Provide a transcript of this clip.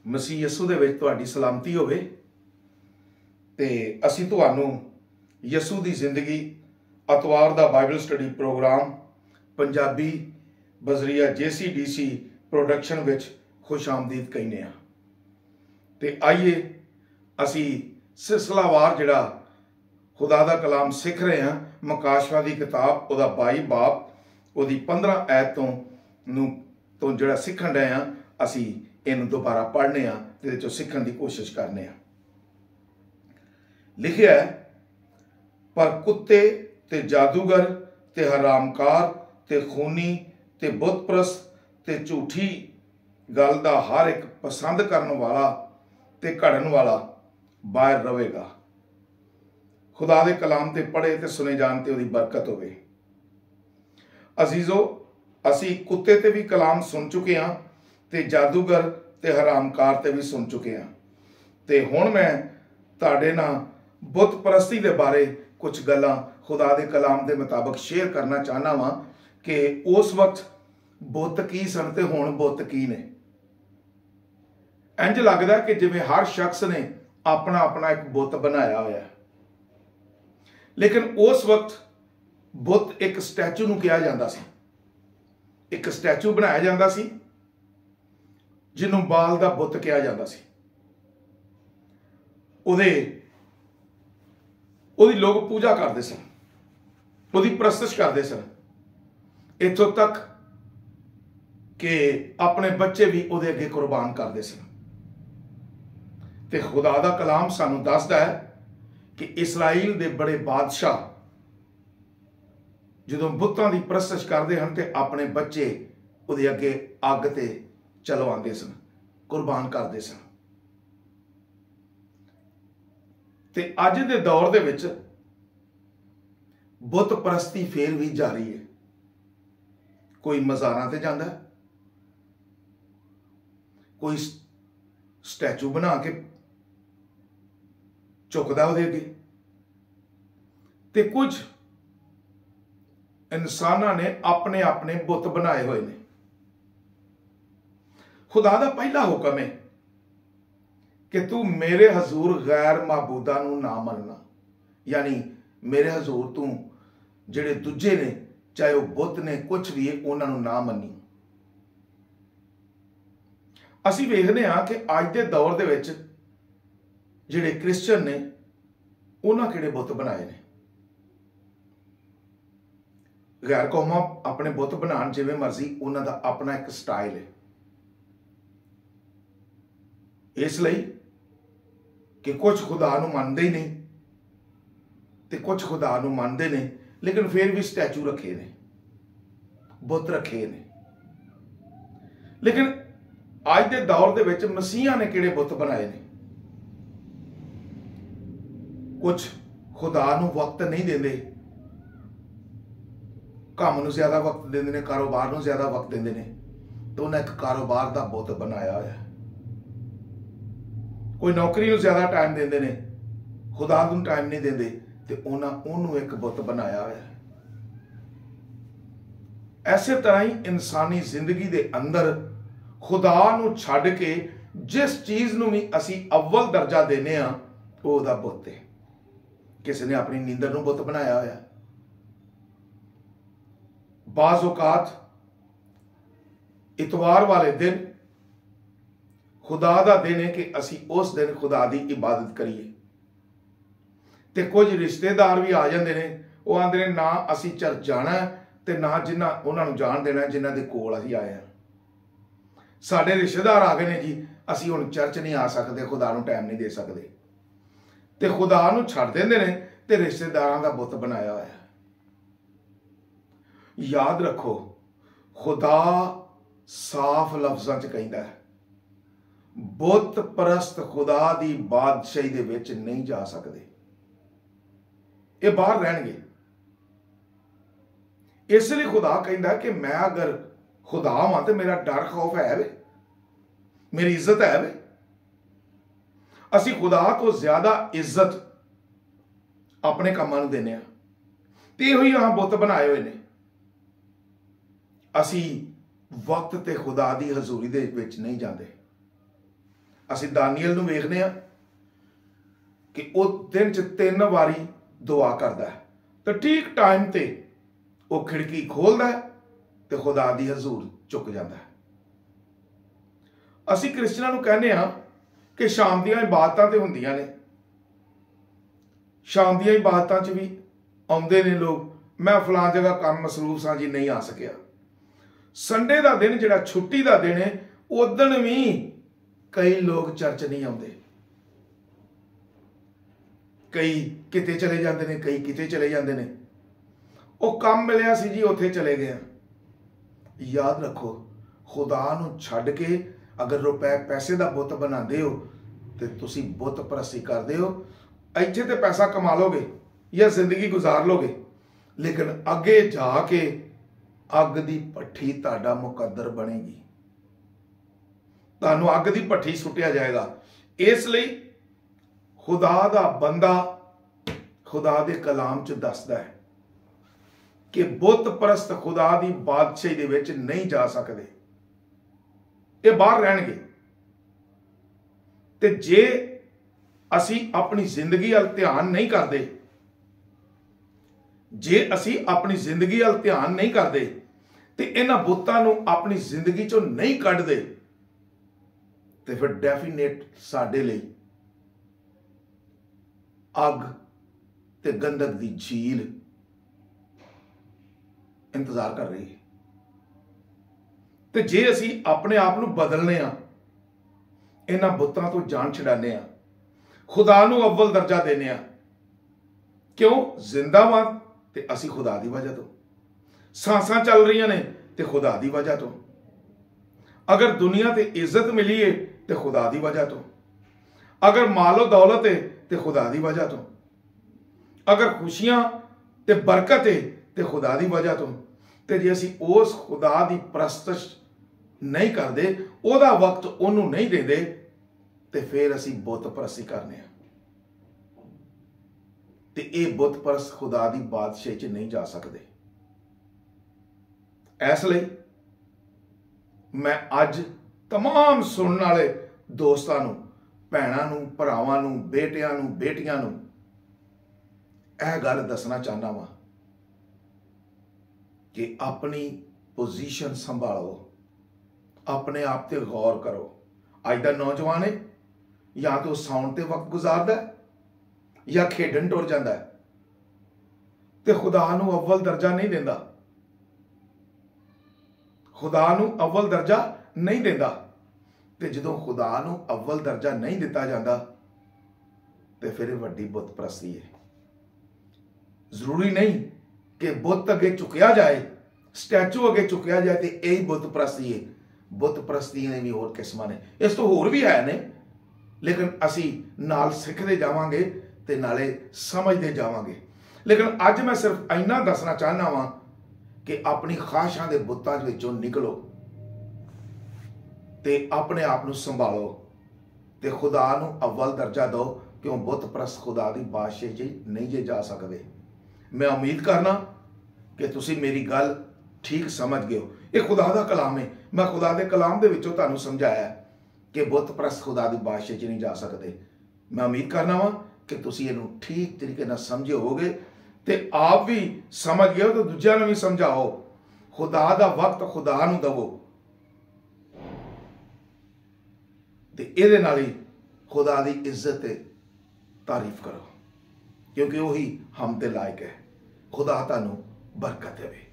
मसीह यसू दे विच तुहाडी सलामती होवे ते असीं तुहानूं यसू दी जिंदगी अतवार दा बाइबल स्टडी प्रोग्राम पंजाबी बजरिया JCDC प्रोडक्शन विच खुश आमदीद कहने आ। ते आइए असी सिलसिलावार जिहड़ा खुदा दा कलाम सीख रहे हैं मकाशवा दी किताब उहदा 22 बाब उहदी 15 आयत तो जिहड़ा सीखण रहे हैं असी इहनूं दोबारा पढ़ने आ ते इहदे चों सीखण दी कोशिश करने आ। लिखिया है, पर कुत्ते ते जादूगर ते हरामकार ते खूनी ते बुतप्रस्त ते झूठी गल दा हर एक पसंद करने वाला ते घड़न वाला बाहर रहेगा। खुदा दे कलाम ते पढ़े ते सुने जान ते उहदी बरकत होवे। अजीजो, असी कुत्ते ते भी कलाम सुन चुके हैं ते जादूगर ते हरामकार ते भी सुन चुके हैं ते हुण मैं तुहाडे नाल बुत परस्ती दे बारे कुछ गल्लां खुदा दे कलाम दे मुताबक शेयर करना चाहना वां कि उस वक्त बुत की सन ते हुण बुत की ने। इंज लगदा कि जिवें हर शख्स ने अपना अपना एक बुत बनाया होया, लेकिन उस वक्त बुत एक स्टैचू नूं कहा जांदा सी। एक स्टैचू बनाया जांदा सी जिन्हों बाल दा बुत कहा जाता सी। उहदी लोग पूजा करते सन, उहदी परस्तिश करते सन, इत्थों तक कि अपने बच्चे भी उहदे अगे कुर्बान करते सन। ते खुदा दा कलाम सानूं दसदा है कि इस्राइल दे बड़े बादशाह जदों बुतां दी परस्तिश करते हैं ते अपने बच्चे उहदे अगे अग ते चलवाते सन, कुर्बान करते सन। ते अज दे दौर दे विच बुत परस्ती फेर भी जारी है। कोई मज़ारां ते जांदा, कोई स्टैचू बना के झुकदा उहदे अगे, ते कुछ इंसानां ने अपने अपने बुत बनाए हुए ने। खुदा दा पहला हुक्म है कि तू मेरे हजूर गैर माबूदा नूं ना मनना, यानी मेरे हजूर तू जिहड़े दूजे ने चाहे वह बुत ने कुछ भी है उन्हां नूं ना मन्नी। असीं वेखदे हां कि अज दे दौर दे विच जिहड़े क्रिश्चियन ने उन्हां किहड़े बुत बनाए ने। गैर कौमां अपने बुत बनाण जिवें मर्जी, उन्हां दा अपना एक स्टाइल है। इसलिए कि कुछ खुदा नूं मनदे ही नहीं ते कुछ खुदा नूं मनदे ने, लेकिन फिर भी स्टैचू रखे ने, बुत रखे ने। लेकिन अज दे दौर दे विच मसीहां ने किहड़े बुत बनाए ने? कुछ खुदा नूं वक्त नहीं देंदे, काम नूं ज्यादा वक्त देंदे ने, कारोबार नूं ज्यादा वक्त देंदे ने, तो उन्हें एक कारोबार दा बुत बनाया होया है। कोई नौकरी नूं ज्यादा टाइम देंदे ने, खुदा नूं टाइम नहीं देंदे, ते उन्होंने एक बुत बनाया होया है। ऐसे तरह ही इंसानी जिंदगी दे अंदर खुदा नूं छड्ड के जिस चीज नूं भी असी अव्वल दर्जा देने आ वो उहदा बुत है। किसी ने अपनी नींदर नूं बुत बनाया होया। बाज़ औकात इतवार वाले दिन खुदा दा दिन है कि असी उस दिन खुदा दी इबादत करिए, ते कुछ रिश्तेदार भी आ जाते हैं, वो आते हैं ना असी चर्च जाना है ते ना जिन्ना उन्होंने जान देना जिन्हों के कोल असी आए हैं। साडे रिश्तेदार आ गए ने जी, असी हुण चर्च नहीं आ सकते, खुदा नूं टाइम नहीं दे सकते, ते खुदा नूं छड्ड देंदे ने ते रिश्तेदारां दा बुत बनाया होया है। याद रखो, खुदा साफ लफ्जां च कहंदा है, बुत परस्त खुदा दी बादशाही दे विच नहीं जा सकते, ये बाहर रहणगे। इसलिए खुदा कहंदा कि मैं अगर खुदा हां तो मेरा डर खौफ है वे, मेरी इज्जत है वे। असी खुदा तो ज्यादा इज्जत अपने कामां नूं देने आ, ते इहो ही अहां बुत बनाए हुए ने। असी वक्त ते खुदा दी हजूरी दे विच नहीं जाते। ਅਸੀਂ ਦਾਨੀਅਲ ਨੂੰ ਵੇਖਦੇ ਹਾਂ ਕਿ ਉਹ ਦਿਨ 'ਚ 3 ਵਾਰੀ ਦੁਆ ਕਰਦਾ ਹੈ ਤੇ ਠੀਕ ਟਾਈਮ ਤੇ ਉਹ ਖਿੜਕੀ ਖੋਲਦਾ ਤੇ ਖੁਦਾ ਦੀ ਹਜ਼ੂਰ ਚੁੱਕ ਜਾਂਦਾ ਹੈ। ਅਸੀਂ ਕ੍ਰਿਸਚਨਾਂ ਨੂੰ ਕਹਿੰਦੇ ਹਾਂ ਕਿ ਸ਼ਾਮ ਦੀਆਂ ਇਬਾਦਤਾਂ ਤੇ ਹੁੰਦੀਆਂ ਨੇ, ਸ਼ਾਮ ਦੀਆਂ ਇਬਾਦਤਾਂ 'ਚ ਵੀ ਆਉਂਦੇ ਨੇ ਲੋਕ, ਮੈਂ ਫਲਾਂ ਜਗ੍ਹਾ ਕੰਮ ਮਸਰੂਫ ਸਾਂ ਜੀ ਨਹੀਂ ਆ ਸਕਿਆ। ਸੰਡੇ ਦਾ ਦਿਨ ਜਿਹੜਾ ਛੁੱਟੀ ਦਾ ਦਿਨ ਹੈ, ਉਦਣ ਵੀ ਕਈ ਲੋਕ ਚਰਚ ਨਹੀਂ ਆਉਂਦੇ, ਕਈ ਕਿਤੇ ਚਲੇ ਜਾਂਦੇ ਨੇ, ਕਈ ਕਿਤੇ ਚਲੇ ਜਾਂਦੇ ਨੇ। ਉਹ ਕੰਮ ਮਿਲਿਆ ਸੀ ਜੀ, ਉੱਥੇ ਚਲੇ ਗਏ। ਯਾਦ ਰੱਖੋ, ਖੁਦਾ ਨੂੰ ਛੱਡ ਕੇ ਅਗਰ ਰੁਪਏ ਪੈਸੇ ਦਾ ਬੁੱਤ ਬਣਾਉਂਦੇ ਹੋ ਤੇ ਤੁਸੀਂ ਬੁੱਤ ਪ੍ਰਸਤੀ ਕਰਦੇ ਹੋ। ਇੱਥੇ ਤੇ ਪੈਸਾ ਕਮਾ ਲੋਗੇ ਜਾਂ ਜ਼ਿੰਦਗੀ ਗੁਜ਼ਾਰ ਲੋਗੇ, ਲੇਕਿਨ ਅੱਗੇ ਜਾ ਕੇ ਅੱਗ ਦੀ ਭੱਠੀ ਤੁਹਾਡਾ ਮੁਕੱਦਰ ਬਣੇਗੀ, ਤੁਹਾਨੂੰ ਅੱਗ ਦੀ ਭੱਠੀ ਸੁੱਟਿਆ ਜਾਏਗਾ। ਇਸ ਲਈ ਖੁਦਾ ਦਾ ਬੰਦਾ ਖੁਦਾ ਦੇ ਕਲਾਮ 'ਚ ਦੱਸਦਾ ਹੈ ਕਿ ਬੁੱਤ ਪ੍ਰਸਤ ਖੁਦਾ ਦੀ ਬਾਦਸ਼ਾਹੀ ਦੇ ਵਿੱਚ ਨਹੀਂ ਜਾ ਸਕਦੇ, ਇਹ ਬਾਹਰ ਰਹਿਣਗੇ। ਤੇ ਜੇ ਅਸੀਂ ਆਪਣੀ ਜ਼ਿੰਦਗੀ ਵੱਲ ਧਿਆਨ ਨਹੀਂ ਕਰਦੇ, ਜੇ ਅਸੀਂ ਆਪਣੀ ਜ਼ਿੰਦਗੀ ਵੱਲ ਧਿਆਨ ਨਹੀਂ ਕਰਦੇ ਤੇ ਇਹਨਾਂ ਬੁੱਤਾਂ ਨੂੰ ਆਪਣੀ ਜ਼ਿੰਦਗੀ ਚੋਂ ਨਹੀਂ ਕੱਢਦੇ ਤੇ ਫਿਰ ਡੈਫੀਨੇਟ ਸਾਡੇ ਲਈ ਅੱਗ ਤੇ ਗੰਧਕ ਦੀ ਝੀਲ ਇੰਤਜ਼ਾਰ ਕਰ ਰਹੀ ਹੈ। ਤੇ ਜੇ ਅਸੀਂ ਆਪਣੇ ਆਪ ਨੂੰ ਬਦਲਨੇ ਆ, ਇਹਨਾਂ ਬੁੱਤਾਂ ਤੋਂ ਜਾਨ ਛਡਾਨੇ ਆ, ਖੁਦਾ ਨੂੰ ਅਵਲ ਦਰਜਾ ਦੇਨੇ ਆ, ਕਿਉਂ? ਜ਼ਿੰਦਾਬਾਦ ਤੇ ਅਸੀਂ ਖੁਦਾ ਦੀ ਵਜ੍ਹਾ ਤੋਂ, ਸਾਂਸਾਂ ਚੱਲ ਰਹੀਆਂ ਨੇ ਤੇ ਖੁਦਾ ਦੀ ਵਜ੍ਹਾ ਤੋਂ, ਅਗਰ ਦੁਨੀਆ ਤੇ ਇੱਜ਼ਤ ਮਿਲੀ ਹੈ ਤੇ ਖੁਦਾ ਦੀ ਵਜ੍ਹਾ ਤੋਂ, ਅਗਰ ਮਾਲੋ ਦੌਲਤ ਹੈ ਤੇ ਖੁਦਾ ਦੀ ਵਜ੍ਹਾ ਤੋਂ, ਅਗਰ ਖੁਸ਼ੀਆਂ ਤੇ ਬਰਕਤ ਹੈ ਤੇ ਖੁਦਾ ਦੀ ਵਜ੍ਹਾ ਤੋਂ। ਤੇ ਜੇ ਅਸੀਂ ਉਸ ਖੁਦਾ ਦੀ ਪ੍ਰਸਤਿਸ਼ ਨਹੀਂ ਕਰਦੇ, ਉਹਦਾ ਵਕਤ ਉਹਨੂੰ ਨਹੀਂ ਦਿੰਦੇ, ਤੇ ਫਿਰ ਅਸੀਂ ਬੁੱਤ ਪ੍ਰਸਤੀ ਕਰਨੇ ਆ ਤੇ ਇਹ ਬੁੱਤ ਪ੍ਰਸਤ ਖੁਦਾ ਦੀ ਬਾਦਸ਼ਾਹੀ 'ਚ ਨਹੀਂ ਜਾ ਸਕਦੇ। ਇਸ ਲਈ ਮੈਂ ਅੱਜ तमाम ਸੁਣਨ ਵਾਲੇ ਦੋਸਤਾਂ ਨੂੰ, ਭੈਣਾਂ ਨੂੰ, ਭਰਾਵਾਂ ਨੂੰ, ਬੇਟਿਆਂ ਨੂੰ, ਬੇਟੀਆਂ ਨੂੰ ਇਹ ਗੱਲ ਦੱਸਣਾ ਚਾਹੁੰਦਾ ਵਾਂ ਕਿ ਆਪਣੀ ਪੋਜੀਸ਼ਨ ਸੰਭਾਲੋ, ਆਪਣੇ ਆਪ ਤੇ ਗੌਰ ਕਰੋ। ਅੱਜ ਦਾ ਨੌਜਵਾਨ ਹੈ, ਜਾਂ ਤਾਂ ਸੌਣ ਤੇ ਵਕਤ ਗੁਜ਼ਾਰਦਾ ਜਾਂ ਖੇਡਣ ਟੁਰ ਜਾਂਦਾ ਹੈ ਤੇ ਖੁਦਾ ਨੂੰ ਅਵਲ ਦਰਜਾ ਨਹੀਂ ਦਿੰਦਾ, ਖੁਦਾ ਨੂੰ ਅਵਲ ਦਰਜਾ ਨਹੀਂ ਦਿੰਦਾ। ਤੇ ਜਦੋਂ ਖੁਦਾ ਨੂੰ ਅਵਲ ਦਰਜਾ ਨਹੀਂ ਦਿੱਤਾ ਜਾਂਦਾ ਤੇ ਫਿਰ ਇਹ ਵੱਡੀ ਬੁੱਤ ਪ੍ਰਸਤੀ ਹੈ। ਜ਼ਰੂਰੀ ਨਹੀਂ ਕਿ ਬੁੱਤ ਅੱਗੇ ਚੁੱਕਿਆ ਜਾਏ, ਸਟੈਚੂ ਅੱਗੇ ਚੁੱਕਿਆ ਜਾਏ ਤੇ ਇਹੀ ਬੁੱਤ ਪ੍ਰਸਤੀ ਹੈ। ਬੁੱਤ ਪ੍ਰਸਤੀ ਦੇ ਵੀ ਹੋਰ ਕਿਸਮਾਂ ਨੇ, ਇਸ ਤੋਂ ਹੋਰ ਵੀ ਹੈ ਨੇ, ਲੇਕਿਨ ਅਸੀਂ ਨਾਲ ਸਿੱਖਦੇ ਜਾਵਾਂਗੇ ਤੇ ਨਾਲੇ ਸਮਝਦੇ ਜਾਵਾਂਗੇ। ਲੇਕਿਨ ਅੱਜ ਮੈਂ ਸਿਰਫ ਇੰਨਾ ਦੱਸਣਾ ਚਾਹੁੰਦਾ ਵਾਂ ਕਿ ਆਪਣੀ ਖਾਹਿਸ਼ਾਂ ਦੇ ਬੁੱਤਾਂ ਵਿੱਚੋਂ ਨਿਕਲੋ ਤੇ ਆਪਣੇ ਆਪ ਨੂੰ ਸੰਭਾਲੋ ਤੇ ਖੁਦਾ ਨੂੰ ਅਵਲ ਦਰਜਾ ਦਿਓ, ਕਿਉਂ ਬੁੱਤ ਪ੍ਰਸਤ ਖੁਦਾ ਦੀ ਬਾਦਸ਼ਾਹੀ 'ਚ ਨਹੀਂ ਜੇ ਜਾ ਸਕਦੇ। ਮੈਂ ਉਮੀਦ ਕਰਨਾ ਕਿ ਤੁਸੀਂ ਮੇਰੀ ਗੱਲ ਠੀਕ ਸਮਝ ਗਏ ਹੋ। ਇਹ ਖੁਦਾ ਦਾ ਕਲਾਮ ਹੈ, ਮੈਂ ਖੁਦਾ ਦੇ ਕਲਾਮ ਦੇ ਵਿੱਚੋਂ ਤੁਹਾਨੂੰ ਸਮਝਾਇਆ ਕਿ ਬੁੱਤ ਪ੍ਰਸਤ ਖੁਦਾ ਦੀ ਬਾਦਸ਼ਾਹੀ 'ਚ ਨਹੀਂ ਜਾ ਸਕਦੇ। ਮੈਂ ਉਮੀਦ ਕਰਨਾ ਵਾਂ ਕਿ ਤੁਸੀਂ ਇਹਨੂੰ ਠੀਕ ਤਰੀਕੇ ਨਾਲ ਸਮਝੇ ਹੋਵੋਗੇ ਤੇ ਆਪ ਵੀ ਸਮਝ ਗਏ ਹੋ ਤੇ ਦੂਜਿਆਂ ਨੂੰ ਵੀ ਸਮਝਾਓ। ਖੁਦਾ ਦਾ ਵਕਤ ਖੁਦਾ ਨੂੰ ਦਵੋ ਤੇ ਇਹਦੇ ਨਾਲ ਹੀ ਖੁਦਾ ਦੀ ਇੱਜ਼ਤ ਤੇ ਤਾਰੀਫ ਕਰੋ, ਕਿਉਂਕਿ ਉਹੀ ਹਮ ਤੇ ਲਾਇਕ ਹੈ। ਖੁਦਾ ਤੁਹਾਨੂੰ ਬਰਕਤ ਦੇਵੇ।